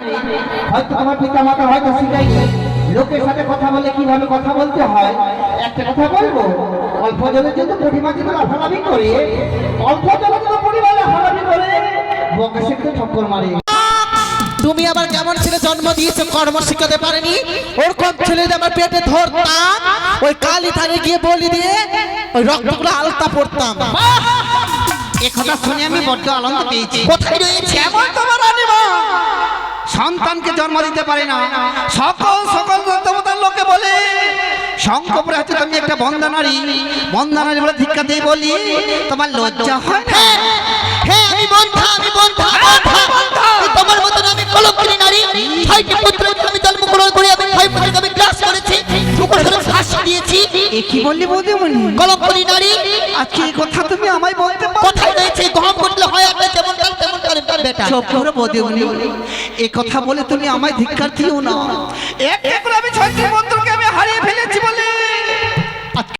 হয়তো আমার পিতা মাতা হয়তো শিখাইনি লোকের সাথে কথা বলে কিভাবে কথা বলতে হয়। একটা কথা বলবো, অল্প জলের জন্য পুঁটি মাছ লাফালাফি করে, অল্প জলের জন্য পুঁটি মাছ লাফালাফি করে বকে শিখতে ঠক্কর মারে। তুমি আবার কেমন ছেলে জন্ম দিয়েছো, কর্ম শিখাতে পারেনি? ওর কোন ছেলে আমার পেটে ধরতাম, ওই কালী থানে গিয়ে বলি দিয়ে ওই রক্তগুলো আলতা পড়তাম। এ কথা শুনে আমি বড্ড আনন্দ পেয়েছি। কোথায় রয়েছে এমন তোমার রানীমা সন্তানকে জন্ম দিতে পারে না, সকল সকল দেবতার লোকে বলে শঙ্করপুরে হচ্ছে তুমি একটা বন্দনারী, বন্দনারী বলে ধিক্কা দিয়ে বলি, তোমার লজ্জা হয় না? হ্যাঁ আমি বন্ধা, আমি বন্ধা, বন্ধা। তোমার মতন আমি কলঙ্কিনী নারী, 6টি পুত্র আমি জন্মগ্রহণ করে আমি 6 পুত্রকে আমি গ্রাস করেছি, মুখোশে ফাঁসি দিয়েছি। এ কি বললি বৌদিমণি? কলঙ্কিনী নারী, আজকে এই কথা তুমি আমায় বলতে পারো? কোথায় রয়েছে? গহম করলে হয় একটা যেমন কাল তেমন কাল বেটা। চুপ করো বৌদিমণি, এই কথা বলে তুমি আমায় ধিক্কার দিও না। এক এক করে